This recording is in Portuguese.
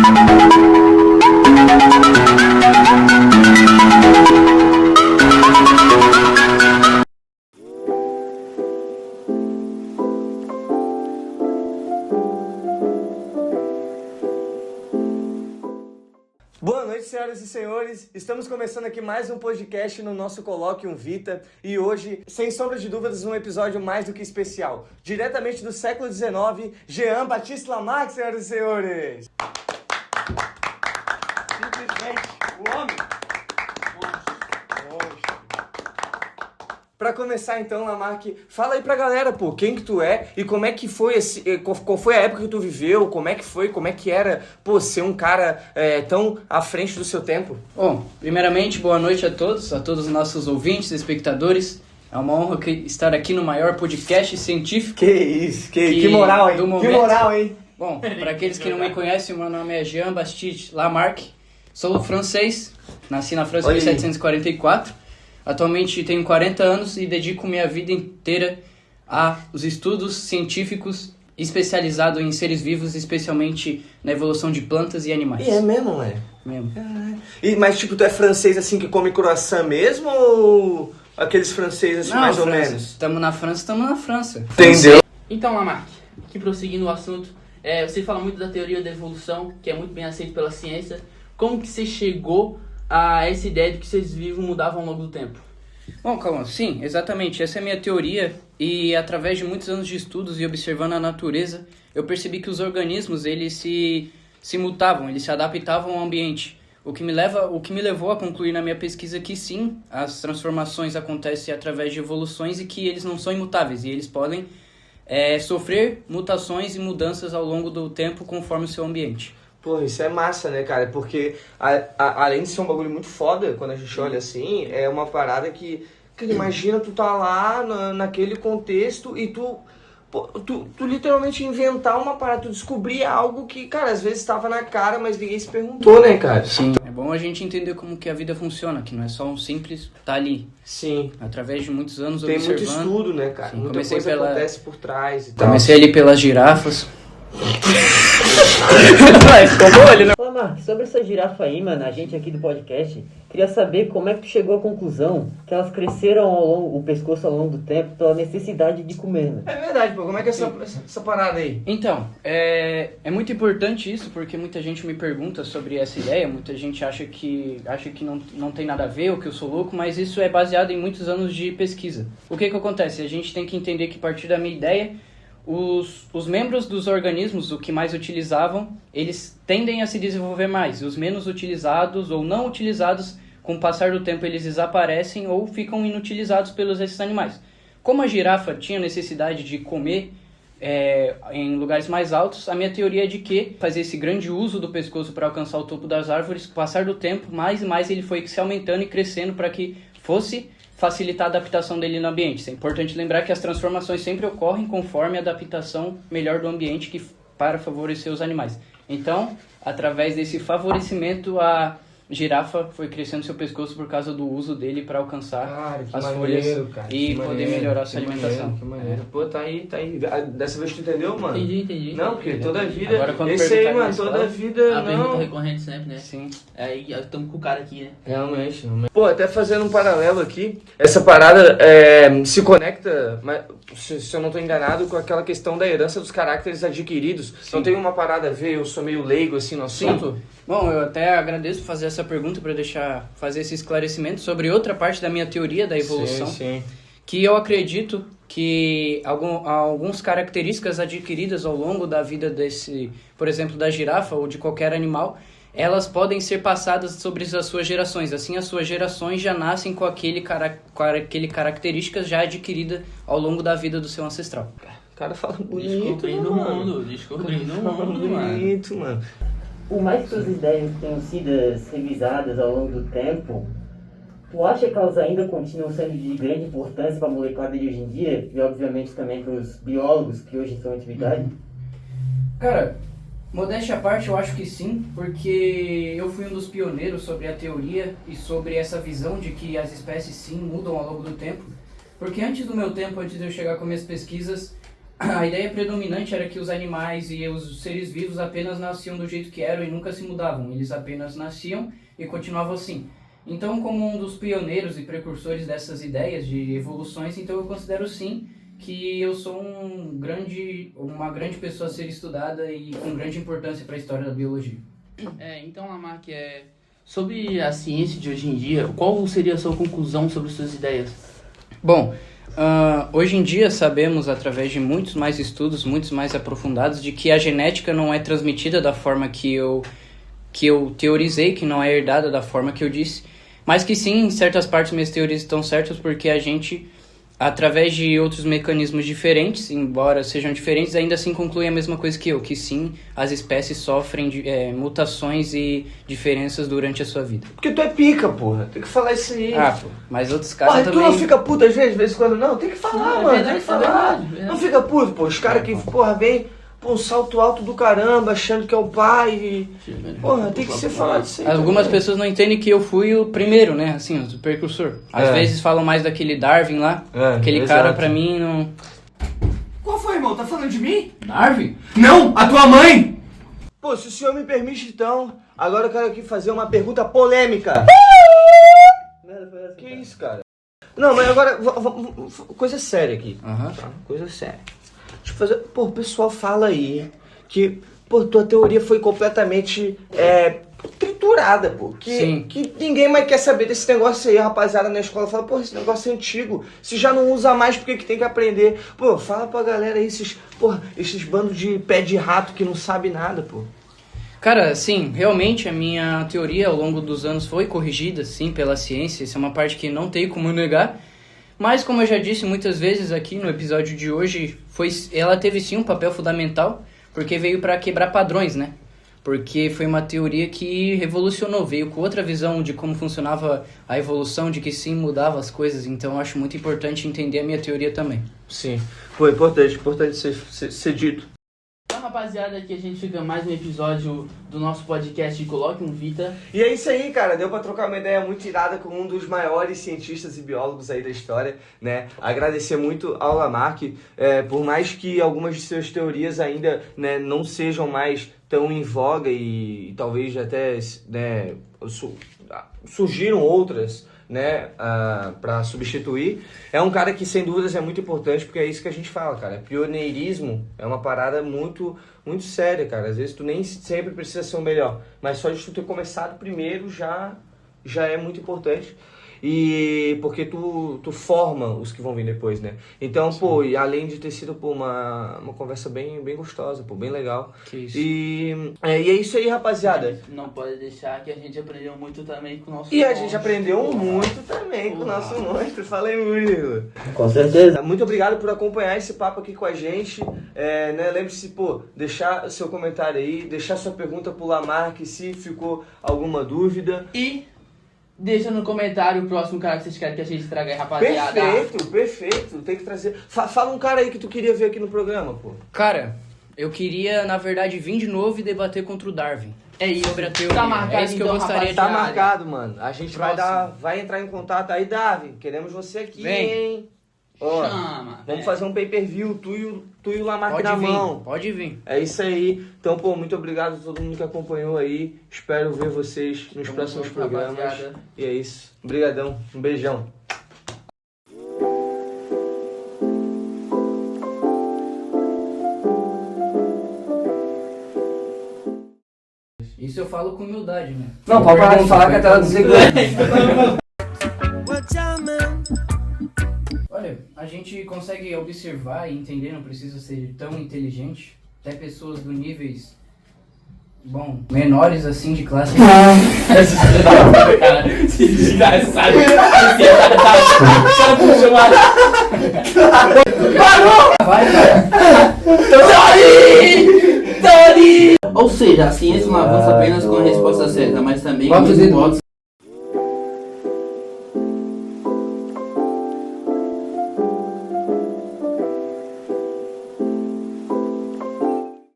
Boa noite, senhoras e senhores. Estamos começando aqui mais um podcast no nosso Colóquium Vita e hoje, sem sombra de dúvidas, um episódio mais do que especial. Diretamente do século XIX, Jean Baptiste Lamarck, senhoras e senhores. Simplesmente o homem. Pra começar então, Lamarck, fala aí pra galera, pô, quem que tu é e como é que foi qual foi a época que tu viveu, como é que era, pô, ser um cara tão à frente do seu tempo? Bom, primeiramente, boa noite a todos os nossos ouvintes, espectadores. É uma honra estar aqui no maior podcast científico. Que isso, que moral, hein? Do momento. Que moral, hein? Bom, para aqueles que não me conhecem, meu nome é Jean Baptiste Lamarck, sou francês, nasci na França em 1744. Atualmente tenho 40 anos e dedico minha vida inteira aos estudos científicos especializados em seres vivos, especialmente na evolução de plantas e animais. E é mesmo, é? Mesmo. Mas tipo, tu é francês assim que come croissant mesmo ou aqueles franceses assim, Não, mais França. ou menos? Estamos na França. Entendeu? Então, Lamarck, que prosseguindo o assunto, você fala muito da teoria da evolução, que é muito bem aceito pela ciência. Como que você chegou a essa ideia de que seres vivos mudavam ao longo do tempo? Bom, calma, sim, exatamente, essa é a minha teoria e através de muitos anos de estudos e observando a natureza, eu percebi que os organismos, eles se mutavam, eles se adaptavam ao ambiente. O que me levou a concluir na minha pesquisa que sim, as transformações acontecem através de evoluções e que eles não são imutáveis e eles podem sofrer mutações e mudanças ao longo do tempo conforme o seu ambiente. Pô, isso é massa, né, cara? Porque além de ser um bagulho muito foda, quando a gente olha assim, é uma parada que imagina tu tá lá naquele contexto e tu literalmente inventar uma parada, tu descobrir algo que, cara, às vezes estava na cara, mas ninguém se perguntou, né, cara? Sim. É bom a gente entender como que a vida funciona, que não é só um simples tá ali. Sim. Através de muitos anos Tem observando. muito estudo, né, cara? Sim, muita coisa acontece por trás e tal. Comecei ali pelas girafas. Ficou bom ali, né? Lamarck, sobre essa girafa aí, mano, a gente aqui do podcast queria saber como é que tu chegou à conclusão que elas cresceram o pescoço ao longo do tempo pela necessidade de comer, né? É verdade, pô, como é que é essa parada aí? Então, é muito importante isso, porque muita gente me pergunta sobre essa ideia, muita gente acha que não tem nada a ver, ou que eu sou louco, mas isso é baseado em muitos anos de pesquisa. O que acontece? A gente tem que entender que a partir da minha ideia, os membros dos organismos, o que mais utilizavam, eles tendem a se desenvolver mais. Os menos utilizados ou não utilizados, com o passar do tempo, eles desaparecem ou ficam inutilizados pelos esses animais. Como a girafa tinha necessidade de comer em lugares mais altos, a minha teoria é de que fazer esse grande uso do pescoço para alcançar o topo das árvores, com o passar do tempo, mais e mais ele foi se aumentando e crescendo para que fosse facilitar a adaptação dele no ambiente. É importante lembrar que as transformações sempre ocorrem conforme a adaptação melhor do ambiente para favorecer os animais. Então, através desse favorecimento, a girafa foi crescendo seu pescoço por causa do uso dele para alcançar as folhas e poder melhorar a sua alimentação. Que maneiro. Pô, tá aí. Dessa vez tu entendeu, mano? Entendi. Não, porque toda a vida... Agora, quando esse aí, mano, mais toda fala, a vida A pergunta não... recorrente sempre, né? Sim. Aí estamos com o cara aqui, né? Realmente. Pô, até fazendo um paralelo aqui, essa parada se conecta, se eu não tô enganado, com aquela questão da herança dos caracteres adquiridos. Sim. Não tem uma parada a ver, eu sou meio leigo assim no assunto? Bom, eu até agradeço fazer essa pergunta para fazer esse esclarecimento sobre outra parte da minha teoria da evolução. Sim. Que eu acredito que algumas características adquiridas ao longo da vida por exemplo, da girafa ou de qualquer animal, elas podem ser passadas sobre as suas gerações. Assim, as suas gerações já nascem com aquele características já adquiridas ao longo da vida do seu ancestral. O cara fala bonito, Descobrindo o mano. mundo, mano. Bonito, mano. Por mais que suas ideias tenham sido revisadas ao longo do tempo, tu acha que elas ainda continuam sendo de grande importância para a molecada de hoje em dia? E obviamente também para os biólogos que hoje estão em atividade? Cara, modéstia à parte, eu acho que sim, porque eu fui um dos pioneiros sobre a teoria e sobre essa visão de que as espécies sim mudam ao longo do tempo. Porque antes do meu tempo, antes de eu chegar com minhas pesquisas, a ideia predominante era que os animais e os seres vivos apenas nasciam do jeito que eram e nunca se mudavam. Eles apenas nasciam e continuavam assim. Então, como um dos pioneiros e precursores dessas ideias de evoluções, então eu considero sim que eu sou uma grande pessoa a ser estudada e com grande importância para a história da biologia. Então, Lamarck, sobre a ciência de hoje em dia, qual seria a sua conclusão sobre suas ideias? Bom, hoje em dia sabemos, através de muitos mais estudos, muitos mais aprofundados, de que a genética não é transmitida da forma que eu teorizei, que não é herdada da forma que eu disse, mas que sim, em certas partes minhas teorias estão certas, porque a gente, através de outros mecanismos diferentes, embora sejam diferentes, ainda assim conclui a mesma coisa que eu, que sim, as espécies sofrem mutações e diferenças durante a sua vida. Porque tu é pica, porra. Tem que falar isso aí. Pô, mas outros caras Porra, também... tu não fica puto às vezes, de vez em quando não? Tem que falar, Não, é mano. verdade, Tem que falar. verdade. Não fica puto, pô. Os caras que, porra, vem... Pô, um salto alto do caramba, achando que é o pai e... Porra, tem que ser falado isso aí. Algumas pessoas não entendem que eu fui o primeiro, né? Assim, o precursor. Às vezes falam mais daquele Darwin lá. Aquele cara, pra mim, não... Qual foi, irmão? Tá falando de mim? Darwin? Não! A tua mãe! Pô, se o senhor me permite, então, agora eu quero aqui fazer uma pergunta polêmica. Que isso, cara? Não, mas agora, coisa séria aqui. Tá? Coisa séria. Deixa eu fazer... Pô, o pessoal fala aí que, pô, tua teoria foi completamente triturada, pô. Que ninguém mais quer saber desse negócio aí. A rapaziada na escola fala, pô, esse negócio é antigo. Se já não usa mais, por que tem que aprender? Pô, fala pra galera aí, esses bandos de pé de rato que não sabe nada, pô. Cara, sim, realmente a minha teoria ao longo dos anos foi corrigida, sim, pela ciência. Isso é uma parte que não tem como negar. Mas, como eu já disse muitas vezes aqui no episódio de hoje, ela teve sim um papel fundamental, porque veio para quebrar padrões, né? Porque foi uma teoria que revolucionou, veio com outra visão de como funcionava a evolução, de que sim, mudava as coisas. Então, eu acho muito importante entender a minha teoria também. Sim, foi importante ser dito. Então, rapaziada, aqui a gente fica mais um episódio do nosso podcast Coloque um Vita. E é isso aí, cara. Deu pra trocar uma ideia muito irada com um dos maiores cientistas e biólogos aí da história, né? Agradecer muito ao Lamarck, por mais que algumas de suas teorias ainda, né, não sejam mais tão em voga e talvez até, né, surgiram outras, né, para substituir. É um cara que sem dúvidas é muito importante, porque é isso que a gente fala, cara. Pioneirismo é uma parada muito, muito séria, cara. Às vezes tu nem sempre precisa ser o melhor, mas só de tu ter começado primeiro já é muito importante. E porque tu forma os que vão vir depois, né? Então, sim. Pô, e além de ter sido, pô, uma conversa bem gostosa, pô, bem legal. Que isso. E é isso aí, rapaziada. Não pode deixar que a gente aprendeu muito também com o nosso E a gente aprendeu muito também com o nosso monstro. Fala aí, Murilo. Com certeza. Muito obrigado por acompanhar esse papo aqui com a gente. Né? Lembre-se, pô, deixar seu comentário aí, deixar sua pergunta pro Lamarck se ficou alguma dúvida. E deixa no comentário o próximo cara que vocês querem que a gente traga aí, rapaziada. Perfeito. Tem que trazer. Fala um cara aí que tu queria ver aqui no programa, pô. Cara, eu queria, na verdade, vir de novo e debater contra o Darwin. É isso. Sobre a teoria. Tá marcado, é isso que eu então, gostaria de Tá falar. marcado, mano. A gente vai entrar em contato aí, Darwin. Queremos você aqui, Vem. hein? Ó, Chama, vamos fazer um pay-per-view, tu e o Lamarck Pode na vir, mão. pode vir. É isso aí. Então, pô, muito obrigado a todo mundo que acompanhou aí. Espero ver vocês nos Tamo próximos junto, programas. rapaziada. E é isso. Obrigadão. Um beijão. Isso eu falo com humildade, né? Não, pode parar de falar que a tela desligou. Olha, a gente consegue observar e entender, não precisa ser tão inteligente. Até pessoas do níveis, bom, menores assim de classe. Cara, se desgraçado. Vai, cara. Ou seja, a ciência não avança apenas com a resposta certa, mas também com Bota os os dedos. hipóteses